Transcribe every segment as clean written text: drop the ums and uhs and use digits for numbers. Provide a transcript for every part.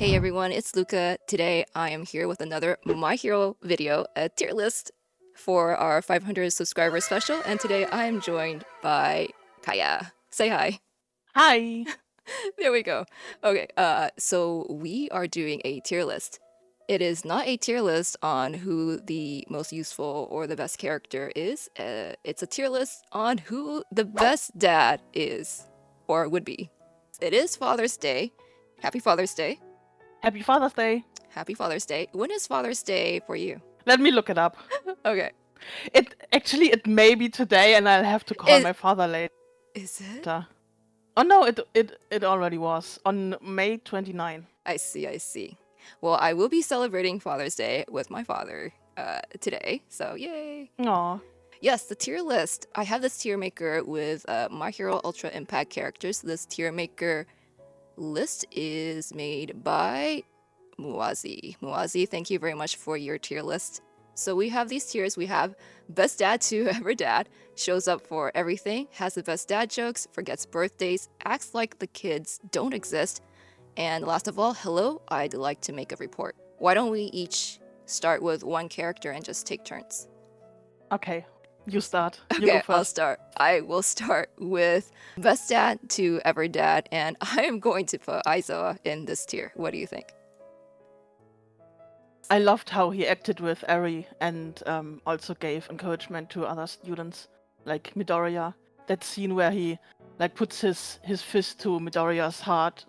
Hey everyone, it's Luca. Today I am here with another My Hero video, a tier list for our 500 subscriber special, and today I am joined by Kaya. Say hi. Hi. There we go. Okay, so we are doing a tier list. It is not a tier list on who the most useful or the best character is. It's a tier list on who the best dad is or would be. It is Father's Day. Happy Father's Day. Happy Father's Day. Happy Father's Day. When is Father's Day for you? Let me look it up. Okay. It may be today, and I'll have to call Is, my father later. is it? Oh no, it already was on May 29. I see. Well, I will be celebrating Father's Day with my father today, so yay. Aw. Yes, the tier list. I have this tier maker with My Hero Ultra Impact characters. This tier maker list is made by Muwazi. Muwazi, thank you very much for your tier list. So we have these tiers. We have best dad to ever dad, shows up for everything, has the best dad jokes, forgets birthdays, acts like the kids don't exist, and last of all, hello, I'd like to make a report. Why don't we each start with one character and just take turns? Okay, you start. You Okay, go first. I'll start. I will start with best dad to ever dad, and I am going to put Aizawa in this tier. What do you think? I loved how he acted with Eri and also gave encouragement to other students, like Midoriya. That scene where he puts his fist to Midoriya's heart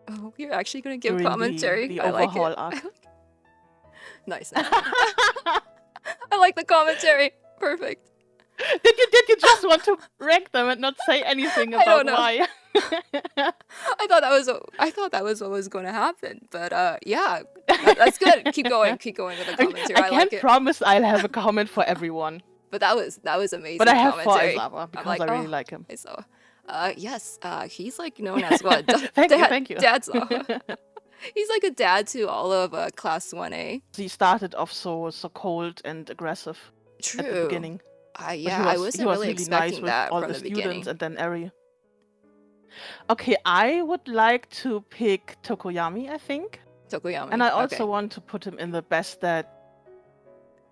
Oh, you're actually gonna give during commentary. the I like overhaul it. arc. Nice. I like the commentary. Perfect. Did you just want to rank them and not say anything I don't about know. why? I thought that was what was going to happen, but yeah, that's good. Keep going with the commentary. I I can't like it. promise I'll have a comment for everyone. But that was amazing. But I have for commentary. Aizawa because like, I really like him. I saw. Yes, he's like known as what? Thank you. Dad's. He's like a dad to all of class 1A. He started off so cold and aggressive True. at the beginning. Yeah, I wasn't really expecting nice that with all from the the students beginning. and then Eri. Okay, I would like to pick Tokoyami, I think. Tokoyami. And I also want to put him in the best dad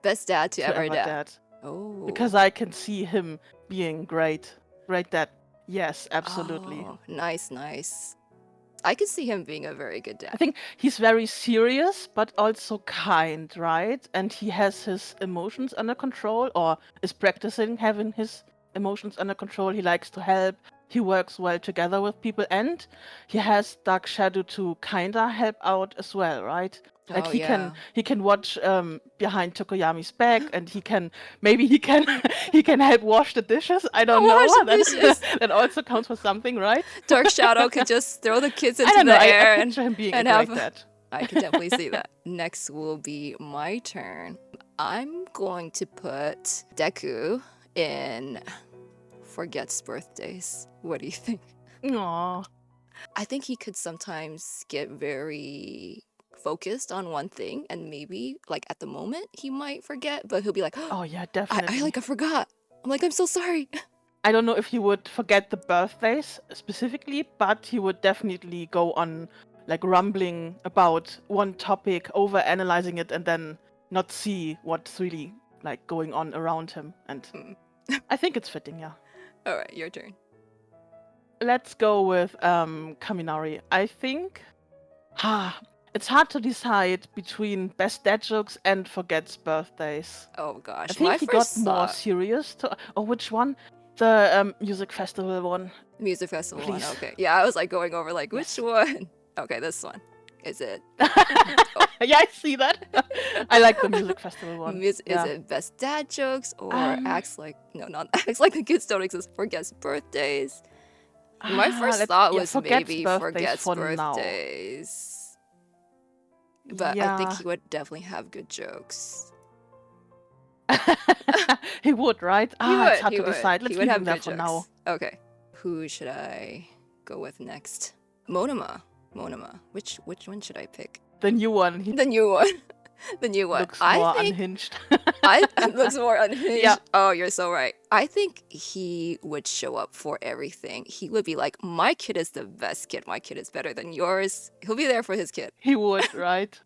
to ever dad. Oh. Because I can see him being great. Great dad. Yes, absolutely. Oh, nice. I could see him being a very good dad. I think he's very serious, but also kind, right? And he has his emotions under control, or is practicing having his emotions under control. He likes to help. He works well together with people, and he has Dark Shadow to kinda help out as well, right? Like he can watch behind Tokoyami's back, and he can he can help wash the dishes. I don't know. That also counts for something, right? Dark Shadow could just throw the kids into the air I picture him being and like have that. I can definitely see that. Next will be my turn. I'm going to put Deku in Forgets Birthdays. What do you think? Aww. I think he could sometimes get very focused on one thing, and maybe like at the moment he might forget, but he'll be like, oh yeah, definitely. I forgot. I'm like, I'm so sorry. I don't know if he would forget the birthdays specifically, but he would definitely go on like rumbling about one topic, over analyzing it, and then not see what's really like going on around him. And I think it's fitting, yeah. All right, your turn. Let's go with Kaminari. I think it's hard to decide between best dad jokes and forgets birthdays. Oh gosh, I think he got more serious. Which one? The music festival one. Music festival one. Okay. Yeah, I was like going over like which one. Okay, this one. Is it? Yeah, I see that. I like the music festival one. Is it best dad jokes or acts like not acts like the kids don't exist? Forgets birthdays. My first thought was maybe forgets birthdays. But I think he would definitely have good jokes. He would, right? It's hard to decide. Let's leave him there for now. Okay. Who should I go with next? Monoma. Which one should I pick? The new one. The new one. The new one. Looks more unhinged. It looks more unhinged. Yeah. Oh, you're so right. I think he would show up for everything. He would be like, my kid is the best kid. My kid is better than yours. He'll be there for his kid. He would, right?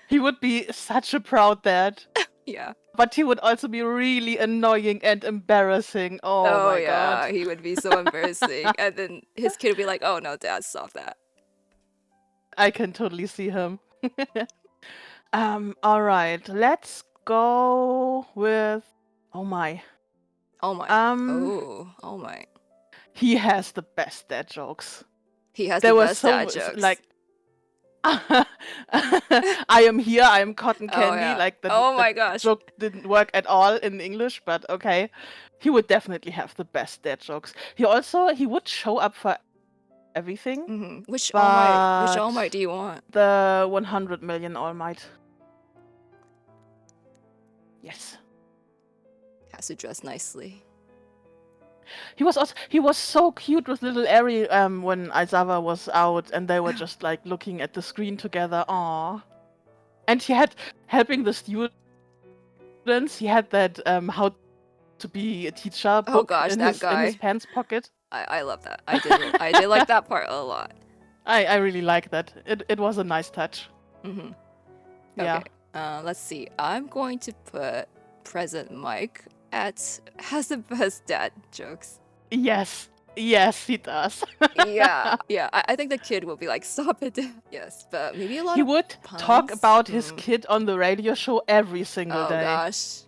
He would be such a proud dad. Yeah. But he would also be really annoying and embarrassing. Oh my yeah, god. he would be so embarrassing. And then his kid would be like, oh no, dad, stop that. I can totally see him. All right, let's go with. Oh my. Oh my. Oh my. He has the best dad jokes. He has There the was best so dad jokes. like. I am here. I am cotton candy. yeah. Like the, Oh the my gosh. joke didn't work at all in English, but okay. He would definitely have the best dad jokes. He would show up for everything. Which All Might but do you want? The 100 million All Might. Yes. Has to dress nicely. He was so cute with little Eri when Aizawa was out and they were just like looking at the screen together. Aww. And he had helping the students. He had that how to be a teacher book Oh gosh, in that his guy. pants pocket. I love that. I did like that part a lot. I really like that. It was a nice touch. Yeah. Okay. Let's see. I'm going to put Present Mike has the best dad jokes. Yes, he does. yeah. I think the kid will be like, "Stop it!" Yes, but maybe a lot. He of would puns? talk about his kid on the radio show every single Oh day. gosh,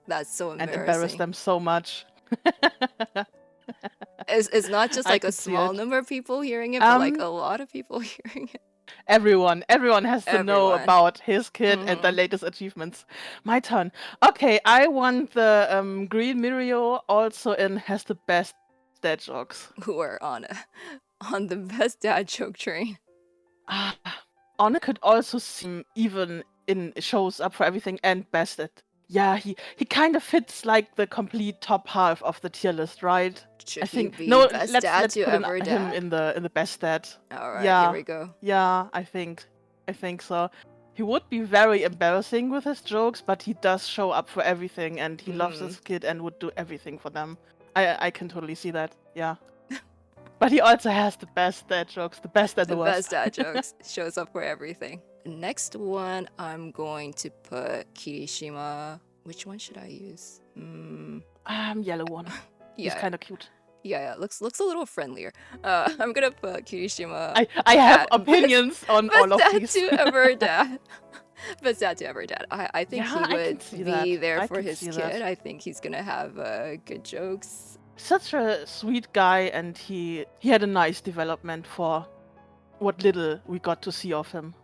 that's so embarrassing. And embarrass them so much. It's not just I like a could see small it. number of people hearing it, but like a lot of people hearing it. Everyone has to know Everyone. about his kid and the latest achievements. My turn. Okay, I want the Green Mirio also has the best dad jokes. Who are on the best dad joke train. Anna could also seem even in shows up for everything and best at. Yeah, he kind of fits like the complete top half of the tier list, right? Should I think he be no. best Let's dad put to ever him dad? in the best dad. All right, Yeah. here we go. Yeah, I think so. He would be very embarrassing with his jokes, but he does show up for everything, and he loves his kid and would do everything for them. I can totally see that. Yeah. But he also has the best dad jokes, the best and the worst. Best dad jokes shows up for everything. Next one, I'm going to put Kirishima. Which one should I use? Yellow one. Yeah. He's kind of cute. Yeah, looks a little friendlier. I'm gonna put Kirishima. I have opinions on all of these. Best dad to ever dad. Best dad to ever dad. I think Yeah, I he can would see be that. there I for can his see kid. that. I think he's gonna have good jokes. Such a sweet guy, and he had a nice development for what little we got to see of him.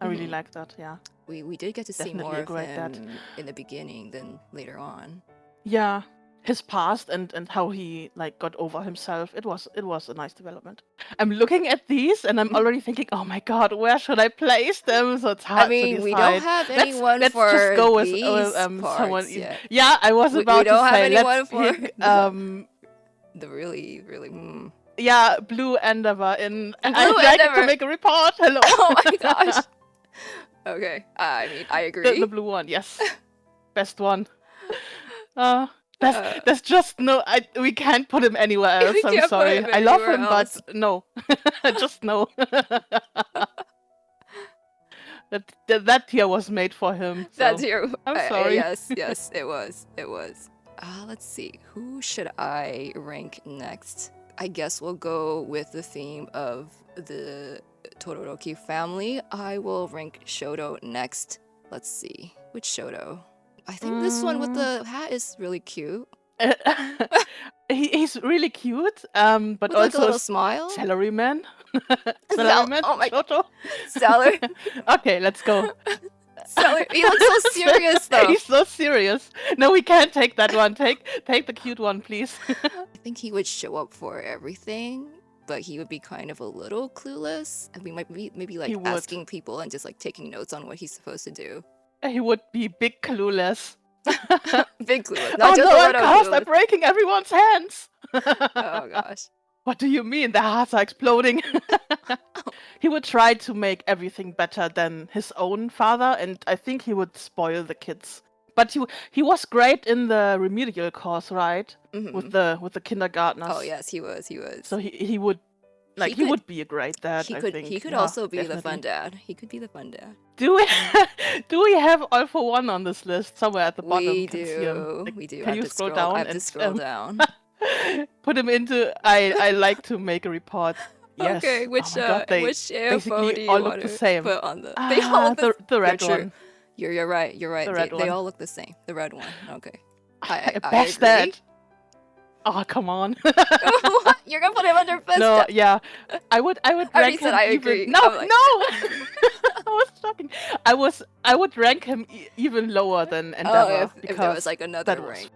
I really like that. Yeah. We did get to see Definitely more a of great him dad. in the beginning than later on. Yeah, his past and how he like got over himself. It was a nice development. I'm looking at these and I'm already thinking, oh my god, where should I place them? So it's hard I mean, to we decide. don't have anyone let's for just go with these someone. parts yet. Yeah, I was We about don't to have say anyone let's for pick the really. yeah, Blue Endeavor in. Blue I'd like Endeavor. to make a report. Hello. Oh my gosh. Okay, I mean, I agree. The blue one, yes, best one. There's just no. We can't put him anywhere else. We I'm can't put sorry. him I love anywhere him, else. but no, just no. that tier was made for him. So. That's your. I'm sorry. Yes, it was. Let's see. Who should I rank next? I guess we'll go with the theme of the Todoroki family. I will rank Shoto next. Let's see. Which Shoto? I think this one with the hat is really cute. He's really cute, but With also like a little smile. Salaryman. Salaryman. Oh my god. Shoto. Salary. Okay, let's go. Salary. He looks so serious though. He's so serious. No, we can't take that one. Take the cute one, please. I think he would show up for everything, but he would be kind of a little clueless. And we might be maybe like He would. asking people and just like taking notes on what he's supposed to do. He would be big clueless. Big clueless, not just no, a I'm little cursed. I'm clueless. breaking everyone's hands. Oh gosh. What do you mean? Their hearts are exploding. He would try to make everything better than his own father, and I think he would spoil the kids But he was great in the remedial course, right? With Mm-hmm. the kindergartners. Oh yes, he was. He was. So he would He he could. would be a great dad, He I could. He think. could Yeah, also be the fun definitely. dad. He could be the fun dad. Do we do we have All for One on this list? Somewhere at the bottom, We can see him. do. Like, We do. I can have you to scroll scroll. I down have to and scroll down. put him into I like to make a report. Okay, Yes. Oh my god, they which AFO basically do all you look want the to same. put on the? They all look The You're red true. one. You're right. You're right. The red They one. all look the same. The red one. Okay. I Best agree. dad. Oh, come on. You're gonna put him under best No, dad. yeah. I would I already rank said him I even agree. No, I'm like- no. I was talking. I would rank him even lower than Endeavor if there was like another that was. rank.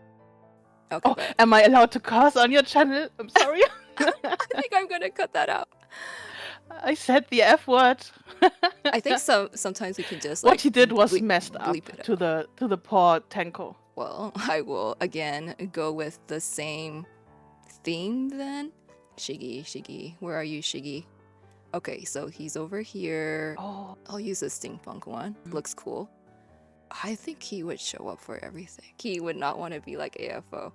Okay. Oh, am I allowed to curse on your channel? I'm sorry. I think I'm gonna cut that out. I said the F word. I think sometimes we can just What he did was messed up bleep it to the poor Tenko. Well, I will again go with the same theme then. Shiggy, where are you, Shiggy? Okay, so he's over here. Oh. I'll use the steampunk one. Looks cool. I think he would show up for everything. He would not want to be like AFO.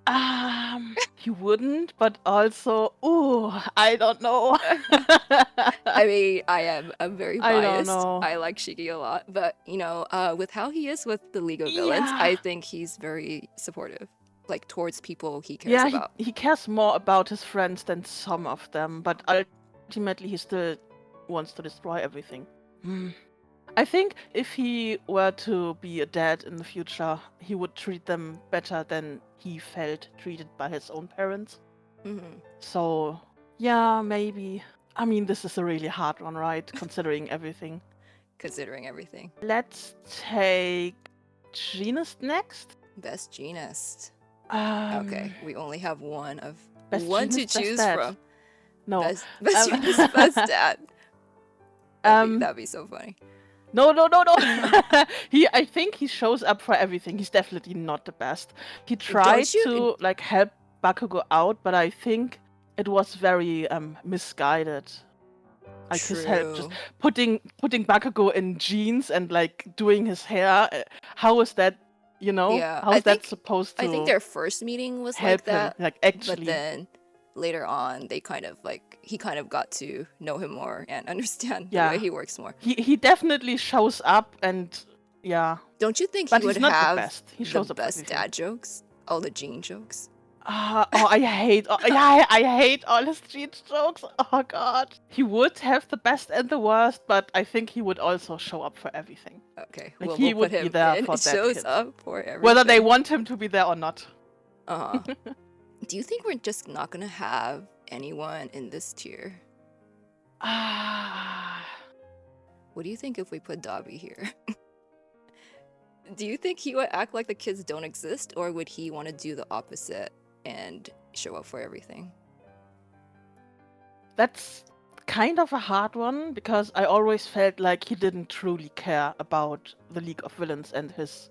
He wouldn't, but also, ooh, I don't know. I mean, I'm very I biased. don't know. I like Shiggy a lot, but you know, with how he is with the League of Villains, Yeah. I think he's very supportive, like towards people he cares about. He cares more about his friends than some of them, but ultimately he still wants to destroy everything. I think if he were to be a dad in the future, he would treat them better than he felt treated by his own parents. So, yeah, maybe. I mean, this is a really hard one, right? Considering everything. Let's take Genist next. Best Genist. Okay, we only have one to choose from. No. Best Genist, best dad. That'd be so funny. No. I think he shows up for everything. He's definitely not the best. He tried to like help Bakugo out, but I think it was very misguided. Like his help, just putting Bakugo in jeans and like doing his hair. How is that? You know? Yeah, how is that supposed to? I think their first meeting was help like that. Him, like actually. But then later on, he kind of got to know him more and understand the way he works more. He definitely shows up and yeah. Don't you think he would have the best dad jokes? All the Gene jokes? I hate all his Gene jokes. Oh god. He would have the best and the worst, but I think he would also show up for everything. Okay. Like he would be there for that shows up for everything. Whether they want him to be there or not. Do you think we're just not gonna have anyone in this tier? What do you think if we put Dobby here? Do you think he would act like the kids don't exist, or would he want to do the opposite and show up for everything? That's kind of a hard one, because I always felt like he didn't truly care about the League of Villains and his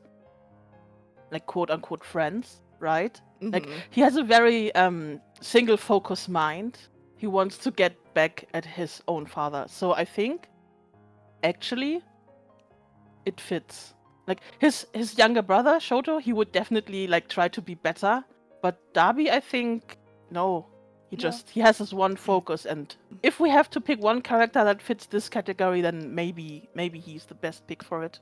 like quote-unquote friends, right? Like he has a very single focus mind. He wants to get back at his own father. So I think actually it fits. Like his younger brother Shoto, he would definitely like try to be better, but Darby, I think no. He has his one focus, and if we have to pick one character that fits this category, then maybe he's the best pick for it.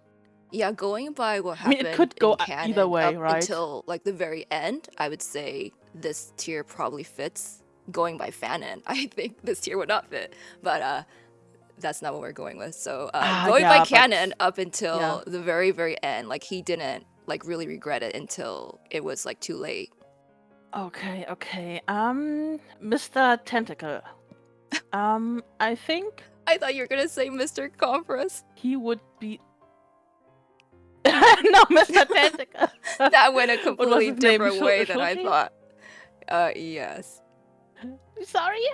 Yeah, going by what happened, it could go in either way, right? Until like the very end, I would say this tier probably fits. Going by fanon, I think this tier would not fit, but that's not what we're going with. So going by canon up until the very, very end, like he didn't like really regret it until it was like too late. Okay. Mr. Tentacle. I think. I thought you were gonna say Mr. Compress. He would be. No, Mr. Tentacle. That went a completely different way than I thought. Yes. I'm sorry.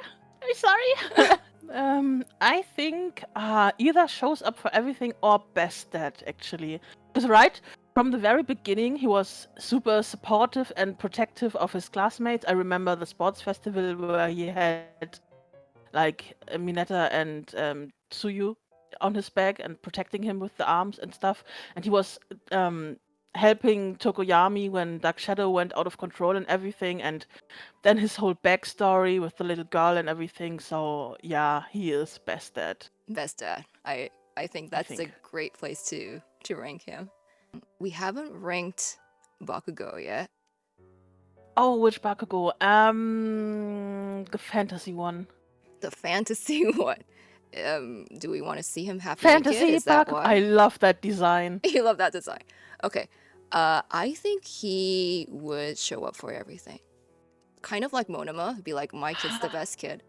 I think either shows up for everything or best dad, actually. Because right from the very beginning, he was super supportive and protective of his classmates. I remember the sports festival where he had like Mineta and Tsuyu on his back and protecting him with the arms and stuff. And he was helping Tokoyami when Dark Shadow went out of control and everything, and then his whole backstory with the little girl and everything. So yeah, he is best dad, Best dad. I think I that's a think. great place to rank him. We haven't ranked Bakugo yet. Oh, which Bakugo? The fantasy one. The fantasy one. Do we want to see him happy naked? Fantasy Is that Bakugo. I why? love that design. You love that design. Okay. I think he would show up for everything. Kind of like Monoma, be like, my kid's the best kid.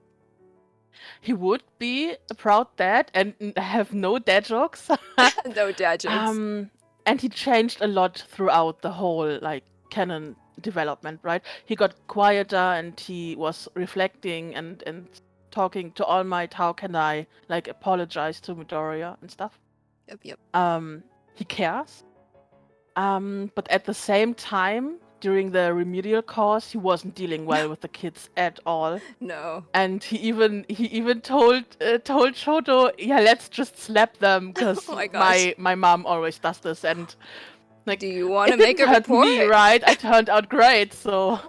He would be a proud dad and have no dad jokes. No dad jokes. And he changed a lot throughout the whole like canon development, right? He got quieter and he was reflecting and talking to All Might. How can I like apologize to Midoriya and stuff? Yep. He cares. But at the same time, during the remedial course, he wasn't dealing well with the kids at all. No. And he even told Shoto, yeah, let's just slap them because Oh my gosh. my mom always does this. And like, Do you want to it make didn't a hurt report? me, right? I turned out great, so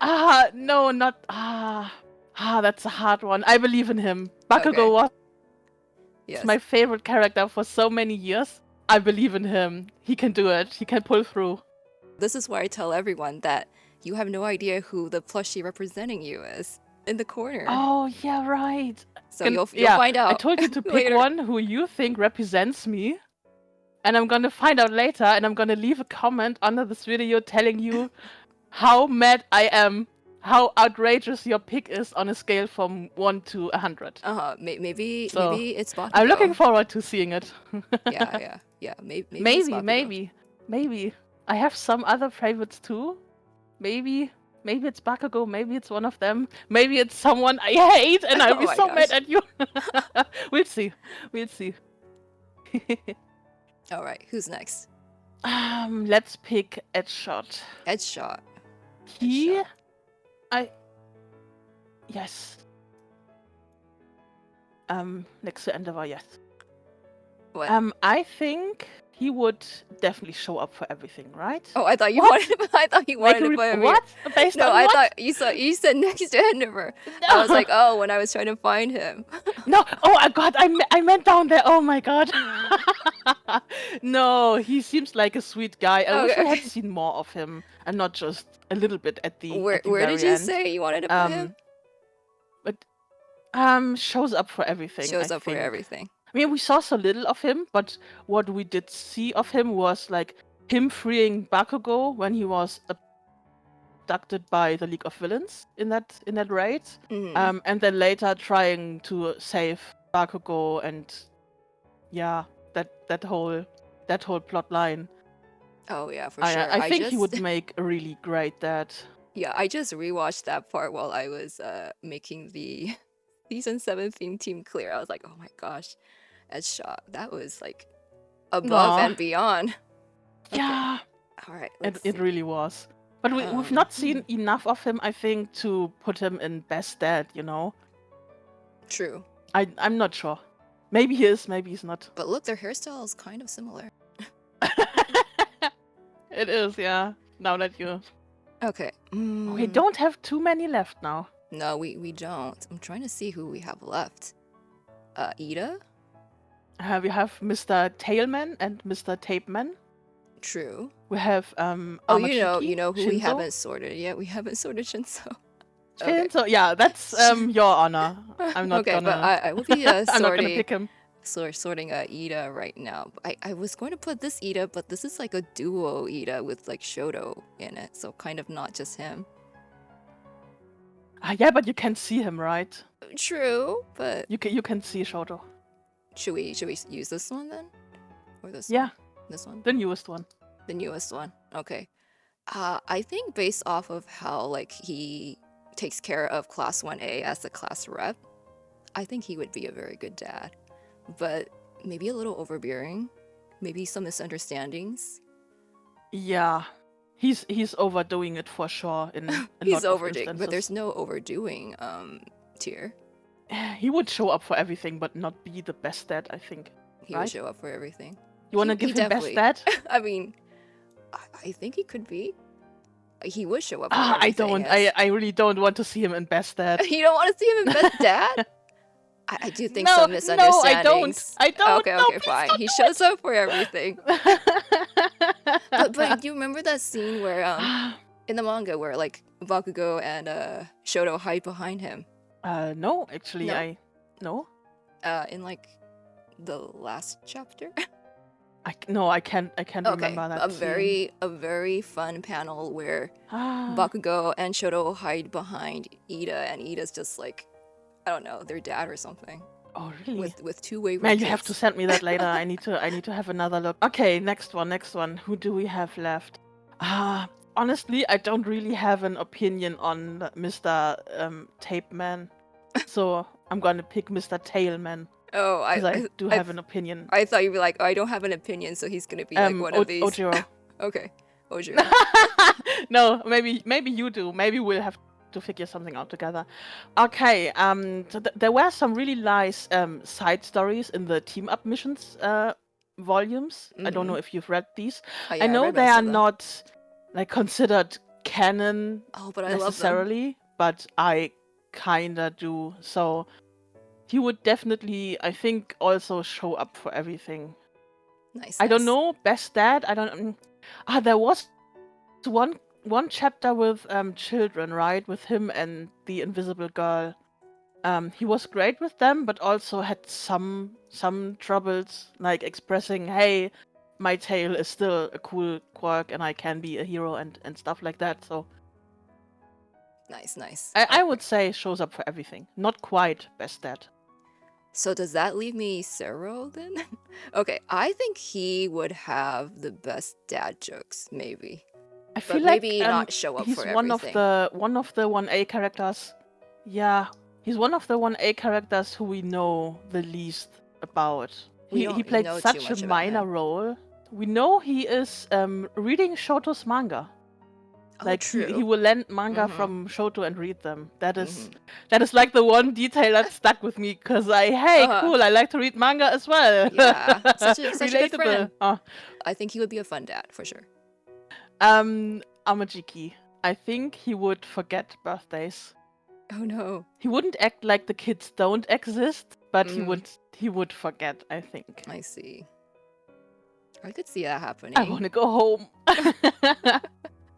no, not that's a hard one. I believe in him. Bakugo Okay. was Yes. my favorite character for so many years. I believe in him. He can do it. He can pull through. This is why I tell everyone that you have no idea who the plushie representing you is in the corner. Oh yeah, right. So you'll find out. I told you to pick later. one who you think represents me. And I'm gonna find out later, and I'm gonna leave a comment under this video telling you how mad I am, how outrageous your pick is on a scale from 1 to 100. Maybe So, maybe it's Bakugo. I'm looking forward to seeing it. Yeah. Maybe it's Bakugo. Maybe. I have some other favorites too. Maybe it's Bakugo, maybe it's one of them. Maybe it's someone I hate and I'll be Oh my so gosh. mad at you. We'll see. All right, who's next? Let's pick Edgeshot. Edgeshot. Yes. Next to Endeavor, yes. What? I think he would definitely show up for everything, right? Oh, I thought you What? wanted. I thought you wanted to put him here. What? Based No, on I what? thought you said next to Endeavor. I was like, oh, when I was trying to find him. No. Oh my god, I meant down there. Oh my god. No, he seems like a sweet guy. I wish I had seen more of him and not just a little bit at the Where very did you end. say you wanted to put him? But shows up for everything. Shows I up for think. everything. I mean, we saw so little of him, but what we did see of him was like him freeing Bakugo when he was abducted by the League of Villains in that raid, and then later trying to save Bakugo, and yeah, that whole plot line. Oh yeah, for sure. I think he would make a really great dad. Yeah, I just rewatched that part while I was making the season 7 theme team clear. I was like, oh my gosh, Edgeshot. That was like above and beyond. Okay. Yeah. All right. It really was. But we've not seen enough of him, I think, to put him in best dad, you know? True. I'm not sure. Maybe he is, maybe he's not. But look, their hairstyle is kind of similar. It is, yeah. Now that you... Okay. We don't have too many left now. No, we don't. I'm trying to see who we have left. Ida? We have Mr. Tailman and Mr. Tapeman. True. We have oh, you know who Shinzo? we haven't sorted yet? We haven't sorted Shinzo. Shinzo, yeah, that's your honor. I'm not okay, gonna... but I will be I'm not gonna pick him. sorting Ida right now. I was going to put this Ida, but this is like a duo Ida with like Shoto in it, so kind of not just him. Yeah, but you can see him, right? True, but you can see Shoto. Should we use this one then, or this? Yeah, one? This one. The newest one. The newest one. Okay. I think based off of how like he takes care of Class 1A as the class rep, I think he would be a very good dad. But maybe a little overbearing, maybe some misunderstandings. Yeah, he's overdoing it for sure. He's overdoing, but there's no overdoing tier. He would show up for everything, but not be the best dad, I think. He would show up for everything. You want to give him best dad? I mean, I think he could be. He would show up for I everything. don't. Yes. I really don't want to see him in best dad. You don't want to see him in best dad? I do think No, some no, misunderstandings. I don't. Okay, No, okay, please fine. don't He do shows up for everything. But do you remember that scene where in the manga where like Bakugo and Shoto hide behind him? No, actually, No? no. In like the last chapter. I can't remember that scene. A very fun panel where Ah, Bakugo and Shoto hide behind Ida, and Ida's just like, I don't know, their dad or something. oh really? With two wayward Man, kids. you have to send me that later. I need to have another look. Okay, next one. Who do we have left? Honestly, I don't really have an opinion on Mr. Tape Man, so I'm gonna pick Mr. Tailman Oh, because I do have an opinion. I thought you'd be like, oh, I don't have an opinion, so he's gonna be like one of these. Ojiro. Okay, Ojiro. No, maybe you do. Maybe we'll have to figure something out together. Okay. So there were some really nice side stories in the team up missions volumes. I don't know if you've read these. Oh, yeah, I know read they most are of them. not like considered canon Oh, but I love them. necessarily, but I kinda do. So he would definitely, I think, also show up for everything. Nice. I don't know, best dad. I don't. There was one chapter with children, right? With him and the invisible girl. He was great with them, but also had some troubles, like expressing, "Hey, my tail is still a cool quirk, and I can be a hero," and stuff like that. So Nice. I would say shows up for everything. Not quite best dad. So does that leave me Zero then? Okay, I think he would have the best dad jokes, maybe. I feel But like maybe not show up he's for one everything. of the 1A characters. Yeah, he's one of the 1A characters who we know the least about. We He don't played know too such much a about minor him. role. We know he is reading Shoto's manga. Oh, Like true. he will lend manga Mhm. from Shoto and read them. That is like the one detail that stuck with me because cool, I like to read manga as well. Yeah, such a good friend. Relatable. I think he would be a fun dad for sure. Amajiki. I think he would forget birthdays. Oh no. He wouldn't act like the kids don't exist, but he would forget, I think. I see. I could see that happening. I want to go home.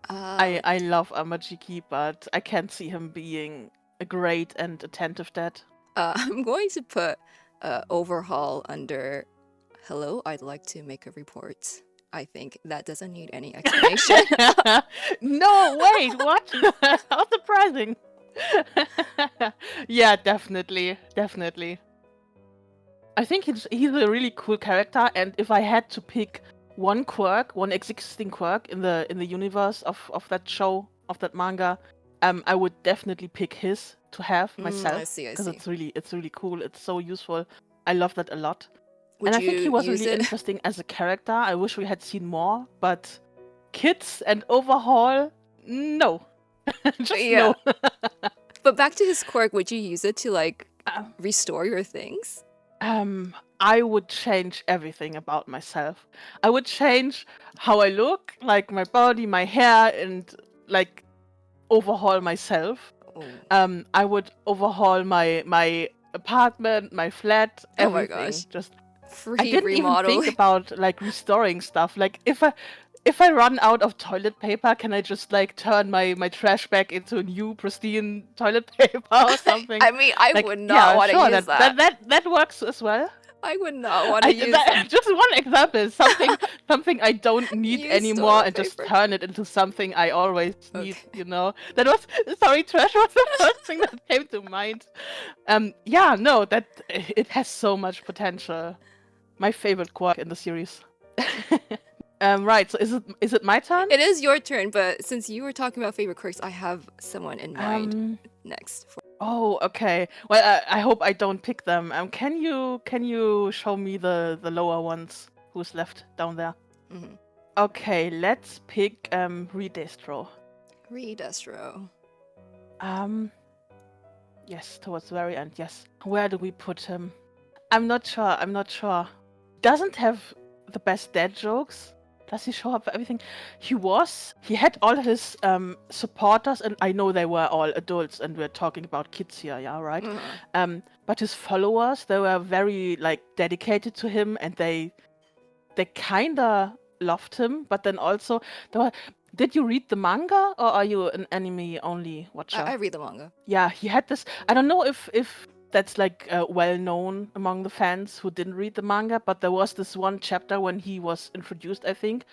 Uh, I love Amajiki, but I can't see him being a great and attentive dad. I'm going to put overhaul under hello, I'd like to make a report. I think that doesn't need any explanation. No, wait, what? How surprising. Yeah, definitely. I think he's a really cool character, and if I had to pick one existing quirk in the universe of that show, of that manga, I would definitely pick his to have myself. I see. Because it's really cool. It's so useful. I love that a lot. Would and I think he was use really it? interesting as a character. I wish we had seen more, but kids and overhaul, no. Just Yeah. no. But back to his quirk, would you use it to like restore your things? I would change everything about myself. I would change how I look, like my body, my hair, and like overhaul myself. Oh. I would overhaul my apartment, my flat, Oh my everything. gosh. Just Free I didn't remodel. even think about like restoring stuff. Like if I run out of toilet paper, can I just like turn my trash bag into new pristine toilet paper or something? I mean, I Like, would not want to sure, use that. that works as well. I would not want to use that. Just one example, something I don't need Use anymore, toilet and just paper. turn it into something I always need. Okay. You know, that was trash was the first thing that came to mind. Yeah, no, that it has so much potential. My favorite quirk in the series. Right. So is it my turn? It is your turn, but since you were talking about favorite quirks, I have someone in mind next. Oh, okay. Well, I hope I don't pick them. Can you show me the lower ones? Who's left down there? Mm-hmm. Okay, let's pick Redestro. Redestro. Yes, towards the very end. Yes. Where do we put him? I'm not sure. Doesn't have the best dad jokes. Does he show up for everything? He had all his supporters, and I know they were all adults, and we're talking about kids here, yeah, right? But his followers, they were very like dedicated to him, and they kinda loved him. But then also, did you read the manga, or are you an anime only watcher? I read the manga. Yeah, he had this. I don't know if that's like well known among the fans who didn't read the manga, but there was this one chapter when he was introduced, I think.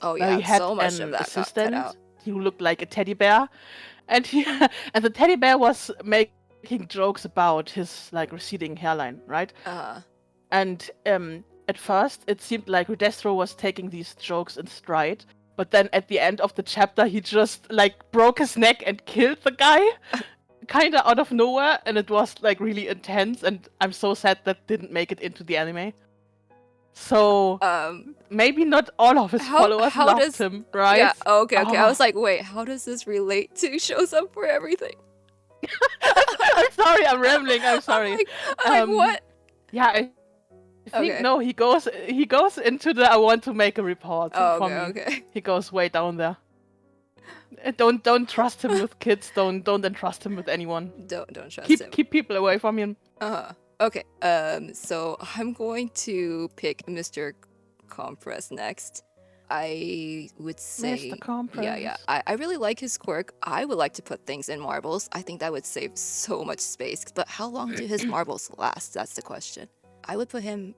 Oh where he yeah, had so much of an that got cut assistant out. who looked like a teddy bear, and and the teddy bear was making jokes about his like receding hairline, right? And at first it seemed like Rudestro was taking these jokes in stride, but then at the end of the chapter he just like broke his neck and killed the guy. Kind of out of nowhere, and it was like really intense, and I'm so sad that didn't make it into the anime. So maybe not all of his followers loved him, right? Yeah, okay. I was like, wait, how does this relate to shows up for everything? I'm sorry, I'm rambling. I'm sorry. I'm like, what? Yeah, I think no. He goes into the I want to make a report. Okay. He goes way down there. Don't trust him with kids. Don't entrust him with anyone. Don't trust him. Keep people away from him. Okay. So I'm going to pick Mr. Compress next. I would say Mr. Compress. Yeah. I really like his quirk. I would like to put things in marbles. I think that would save so much space. But how long do his marbles last? That's the question. I would put him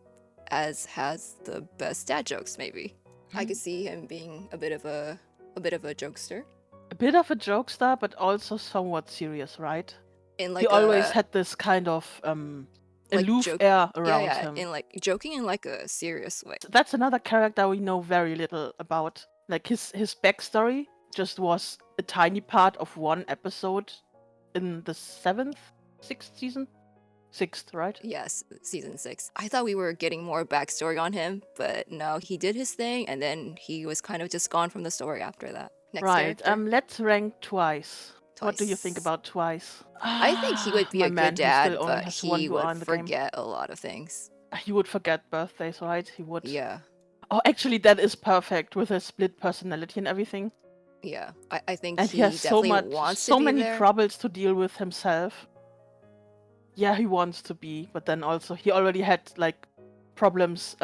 as has the best dad jokes, maybe. I could see him being a bit of a jokester. A bit of a jokester, but also somewhat serious, right? In like he always had this kind of aloof air around him. In like joking in like a serious way. That's another character we know very little about. Like his backstory just was a tiny part of one episode in the sixth season? Sixth, right? Yes, season 6. I thought we were getting more backstory on him, but no, he did his thing, and then he was kind of just gone from the story after that. Next character. Let's rank Twice. What do you think about Twice? I think he would be a good dad, but he would forget a lot of things. He would forget birthdays, right? He would. Yeah. Oh, actually, that is perfect with his split personality and everything. Yeah, I think and he has definitely wants to be many there. troubles to deal with himself. Yeah, he wants to be, but then also he already had like problems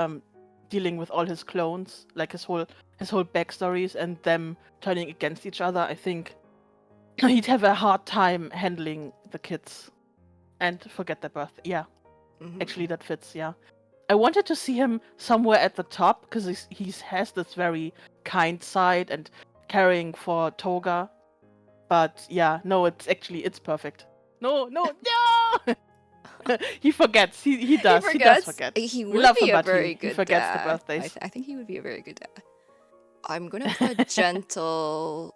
dealing with all his clones, like his whole backstories and them turning against each other. I think he'd have a hard time handling the kids and forget their birth. Yeah, actually that fits. Yeah, I wanted to see him somewhere at the top because he has this very kind side and caring for Toga. But yeah, no, it's perfect. No. He forgets. He does. He does forget. He would be a very good dad. He forgets the birthdays. I think he would be a very good dad. I'm gonna put Gentle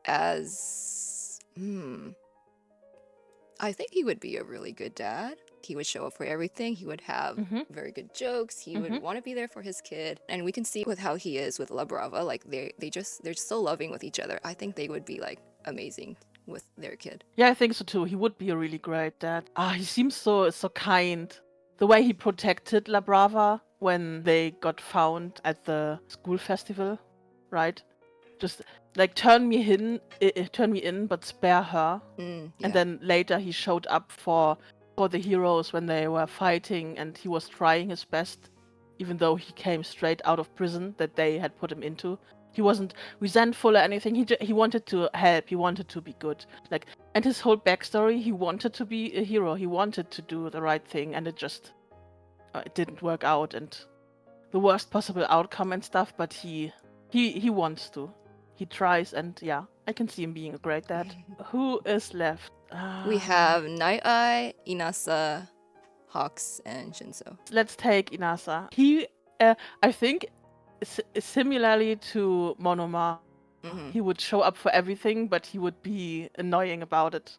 as. I think he would be a really good dad. He would show up for everything. He would have very good jokes. He would want to be there for his kid. And we can see with how he is with La Brava. Like they're just so loving with each other. I think they would be like amazing with their kid. Yeah, I think so too. He would be a really great dad. He seems so kind. The way he protected La Brava when they got found at the school festival, right? Just like turn me in, but spare her. Yeah. And then later he showed up for the heroes when they were fighting, and he was trying his best, even though he came straight out of prison that they had put him into. He wasn't resentful or anything. He wanted to help. He wanted to be good. Like, and his whole backstory, he wanted to be a hero. He wanted to do the right thing, and it just it didn't work out, and the worst possible outcome and stuff. But he wants to. He tries, and yeah, I can see him being a great dad. Who is left? We have Night Eye, Inasa, Hawks, and Shinso. Let's take Inasa. He, I think, similarly to Monoma, he would show up for everything, but he would be annoying about it.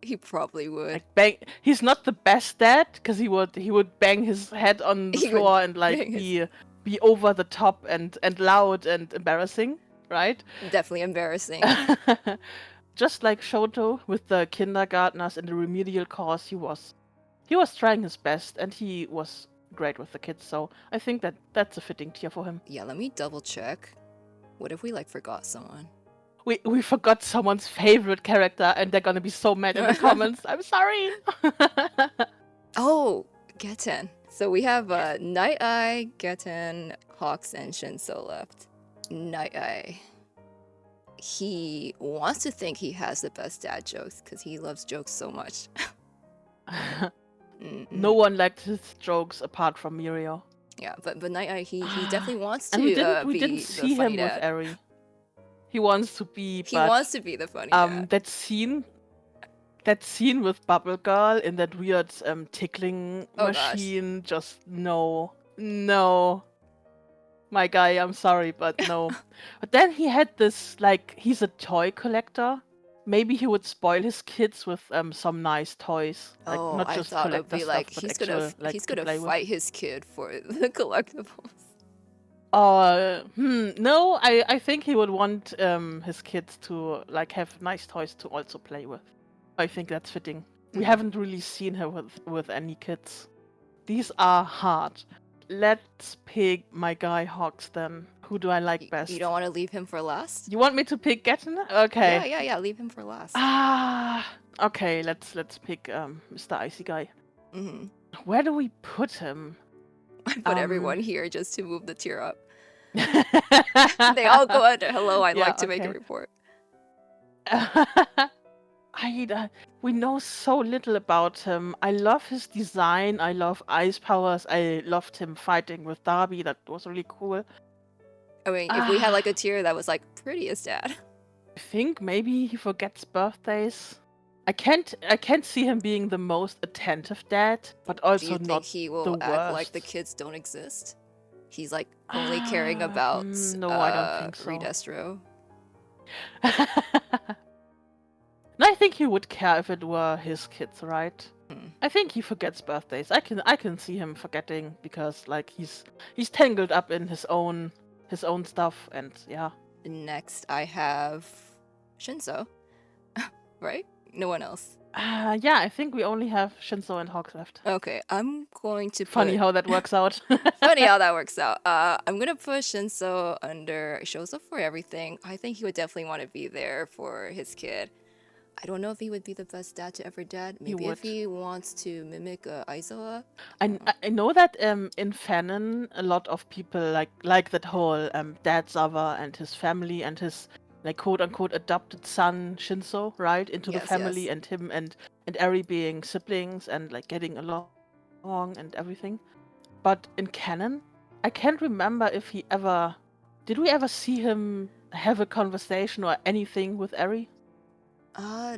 He probably would. Like bang. He's not the best dad because he would bang his head on the floor and like be over the top and loud and embarrassing, right? Definitely embarrassing. Just like Shoto with the kindergartners and the remedial course, he was trying his best, and he was great with the kids. So I think that's a fitting tier for him. Yeah, let me double check. What if we like forgot someone? We forgot someone's favorite character, and they're gonna be so mad in the comments. I'm sorry. Oh, Geten. So we have Night Eye, Geten, Hawks, and Shinso left. Night Eye. He wants to think he has the best dad jokes because he loves jokes so much. No one liked his jokes apart from Mirio. Yeah, but Night Eye, he definitely wants to And we be didn't the see funny him dad. with Eri. He wants to be. He wants to be the funny dad. That scene with Bubble Girl in that weird tickling machine. Gosh. Just no. My guy, I'm sorry, but no. But then he had this, like, he's a toy collector. Maybe he would spoil his kids with some nice toys, like not just I thought it would collector be stuff, like but he's actual, gonna like, to play with. fight his kid for the collectibles. No, I think he would want his kids to like have nice toys to also play with. I think that's fitting. We haven't really seen her with any kids. These are hard. Let's pick my guy Hawks then. Who do I like best? You don't want to leave him for last? You want me to pick Geten? Okay. Yeah. Leave him for last. Okay. Let's pick Mr. Icy Guy. Mm-hmm. Where do we put him? I put everyone here just to move the tier up. They all go under hello. I'd like to make a report. We know so little about him. I love his design. I love ice powers. I loved him fighting with Darby. That was really cool. I mean, if we had like a tier that was like prettiest dad. I think maybe he forgets birthdays. I can't see him being the most attentive dad, but also Do you not think he will the act worst. like the kids don't exist? He's like only caring about no, I don't think so. Redestro. No, I think he would care if it were his kids, right? I think he forgets birthdays. I can see him forgetting because like he's tangled up in his own stuff, and yeah. Next I have Shinso. Right? No one else. Yeah, I think we only have Shinso and Hawks left. Okay, I'm going to Funny how that works out. Funny how that works out. I'm gonna put Shinso under shows up for everything. I think he would definitely want to be there for his kid. I don't know if he would be the best dad to ever dad. Maybe if he wants to mimic Aizawa. I know that in Fanon a lot of people like that whole dad Zava and his family and his like quote unquote adopted son Shinso, right? Into the family, and him and Eri being siblings and like getting along and everything. But in canon, I can't remember if did we ever see him have a conversation or anything with Eri?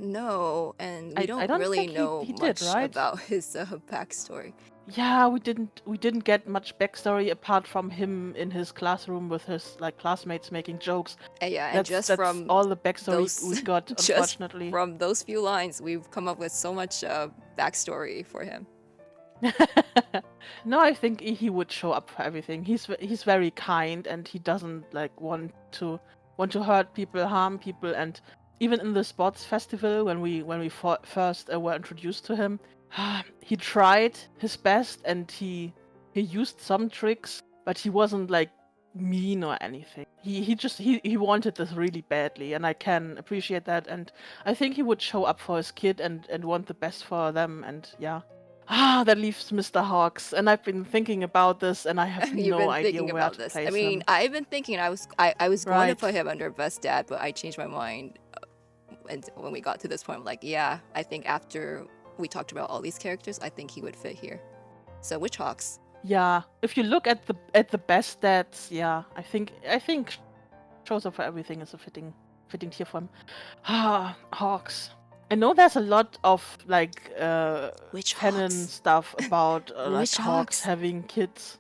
No, and we don't don't really think know he much did, right? about his backstory. Yeah, we didn't get much backstory apart from him in his classroom with his like classmates making jokes. Yeah, and that's just from all the backstory we got, unfortunately. Just from those few lines, we've come up with so much backstory for him. No, I think he would show up for everything. He's very kind, and he doesn't like want to hurt people, harm people, and even in the sports festival when we first were introduced to him, he tried his best and he used some tricks, but he wasn't like mean or anything. He wanted this really badly, and I can appreciate that, and I think he would show up for his kid and want the best for them, and yeah. That leaves Mr. Hawks, and I've been thinking about this, and I have no idea where to place him. I mean, I've been thinking I was going to put him under best dad, but I changed my mind. And when we got to this point, I'm like, yeah, I think after we talked about all these characters, I think he would fit here. So which Hawks? Yeah, if you look at the best stats, yeah, I think shows up for everything is a fitting tier for him. Hawks. I know there's a lot of like canon stuff about like Hawks having kids.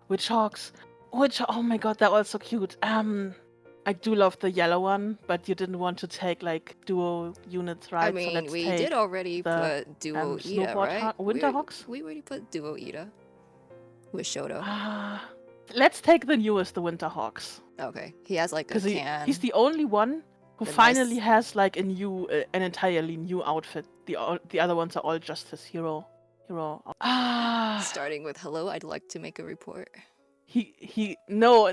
Which Hawks? Oh my god, they're all so cute. I do love the yellow one, but you didn't want to take like duo units, right? I mean, we did already put duo Ida, right? Winter Hawks? We already put duo Ida with Shoto. Let's take the newest, the Winter Hawks. Okay, he has like a can. He's the only one who finally has like an entirely new outfit. The other ones are all just his hero. hero. Starting with hello, I'd like to make a report. No.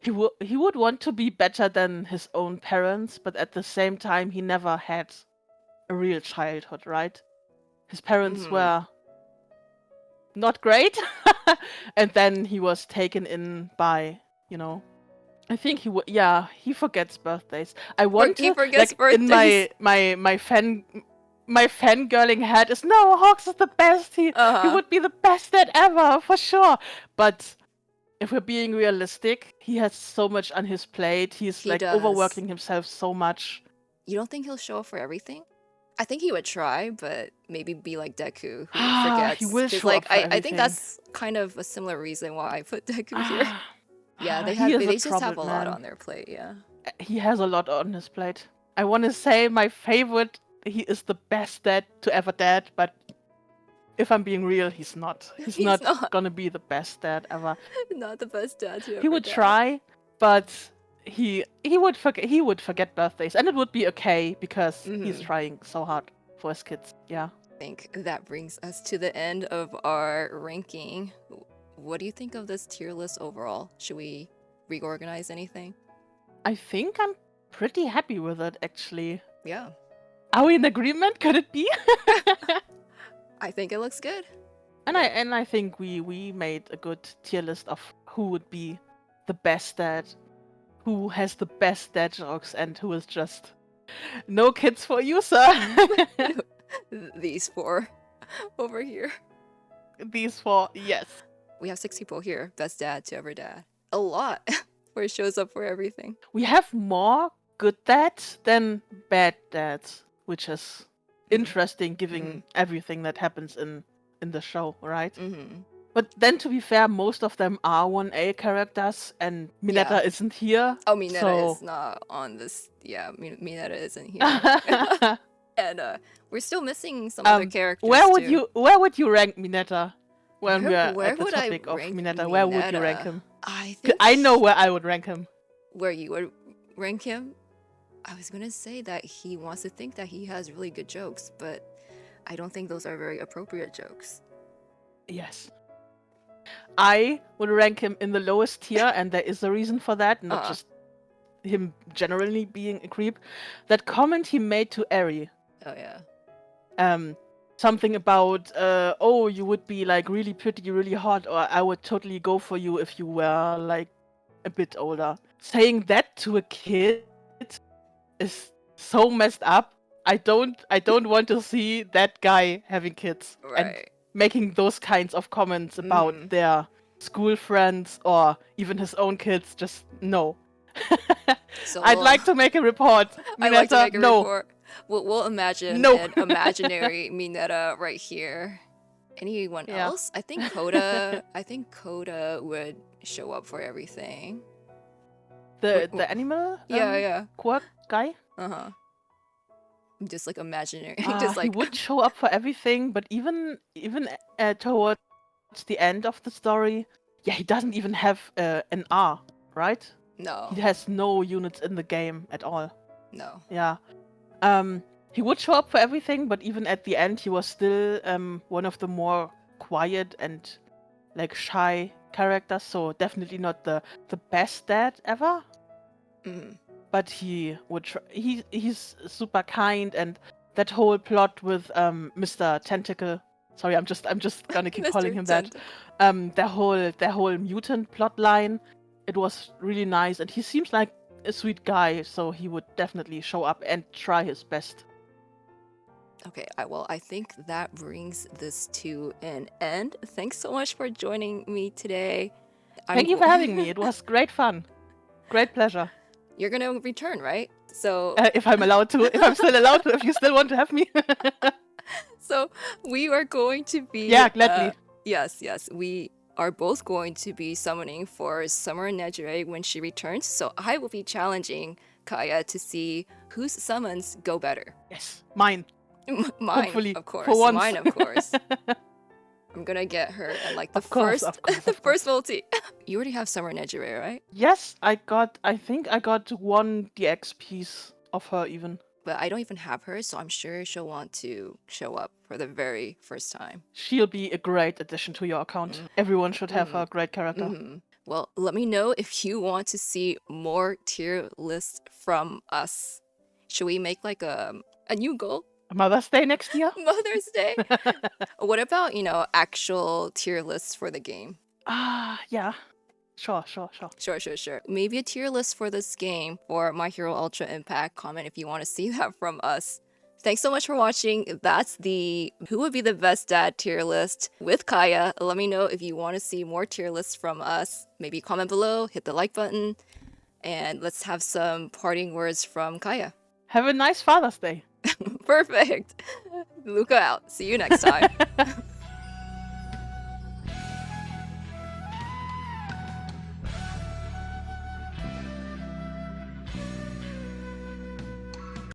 He would want to be better than his own parents, but at the same time, he never had a real childhood, right? His parents were not great, and then he was taken in by, I think he would. Yeah, he forgets birthdays. I want He to forgets in birthdays. my fangirling head is no, Hawks is the best. He would be the best dad ever for sure. But if we're being realistic, he has so much on his plate. He's He does. overworking himself so much. You don't think he'll show up for everything? I think he would try, but maybe be like Deku, who forgets. He will 'Cause, show up for I everything. think that's kind of a similar reason why I put Deku here. Yeah, they he is a just have a troubled lot man. on their plate, yeah. He has a lot on his plate. I want to say my favorite, he is the best dad to ever dad, but if I'm being real, he's not. He's not gonna be the best dad ever. Not the best dad to ever He would dad. try, but he would forget birthdays, and it would be okay because he's trying so hard for his kids. Yeah. I think that brings us to the end of our ranking. What do you think of this tier list overall? Should we reorganize anything? I think I'm pretty happy with it, actually. Yeah. Are we in agreement? Could it be? I think it looks good. And I think we made a good tier list of who would be the best dad, who has the best dad jokes, and who is just no kids for you, sir. These four over here. These four, yes. We have 6 people here. Best dad to ever dad. A lot. Where it shows up for everything. We have more good dads than bad dads, which is interesting given everything that happens in the show, right? But then, to be fair, most of them are 1A characters, and Mineta isn't here. Oh, Mineta is not on this. Yeah, Mineta isn't here. And we're still missing some other characters. Where would you rank Mineta? When we're at the would topic I of rank Mineta, where would you rank Mineta? him? I know where I would rank him. Where you would rank him? I was gonna say that he wants to think that he has really good jokes, but I don't think those are very appropriate jokes. Yes. I would rank him in the lowest tier, and there is a reason for that, not just him generally being a creep. That comment he made to Eri. Oh yeah. Something about, oh, you would be like really pretty, really hot, or I would totally go for you if you were like a bit older. Saying that to a kid is so messed up. I don't want to see that guy having kids and making those kinds of comments about their school friends or even his own kids. Just no. So, I'd like to make a report. I'd like to make a report. We'll imagine an imaginary Mineta right here. Anyone else? I think Koda. I think Koda would show up for everything. The animal? Quirk guy? Just like imaginary. Just like he would show up for everything, but even towards the end of the story, he doesn't even have an R, right? No. He has no units in the game at all. No. Yeah. He would show up for everything, but even at the end, he was still one of the more quiet and like shy characters. So definitely not the best dad ever. But he would. He's super kind, and that whole plot with Mr. Tentacle. Sorry, I'm just gonna keep calling him that. The whole mutant plot line. It was really nice, and he seems like a sweet guy, so he would definitely show up and try his best. Okay, well, I think that brings this to an end. Thanks so much for joining me today. Thank you for having me. It was great fun. Great pleasure. You're gonna return, right? So if I'm allowed to, if I'm still allowed to, if you still want to have me. So we are going to be gladly. Yes, we are both going to be summoning for Summer Nejire when she returns. So I will be challenging Kaya to see whose summons go better. Yes, mine. Mine, hopefully, of course. For once. Mine, of course. I'm gonna get her at like the first multi. You already have Summer Nejire, right? Yes, I think I got one DX piece of her even. but I don't even have her, so I'm sure she'll want to show up for the very first time. She'll be a great addition to your account. Everyone should have a great character. Well, let me know if you want to see more tier lists from us. Should we make like a new goal? Mother's Day next year? Mother's Day? What about, actual tier lists for the game? Yeah. Sure. Sure. Maybe a tier list for this game for My Hero Ultra Impact. Comment if you want to see that from us. Thanks so much for watching. That's the Who Would Be the Best Dad tier list with Kaya. Let me know if you want to see more tier lists from us. Maybe comment below, hit the like button, and let's have some parting words from Kaya. Have a nice Father's Day. Perfect. Luca out. See you next time.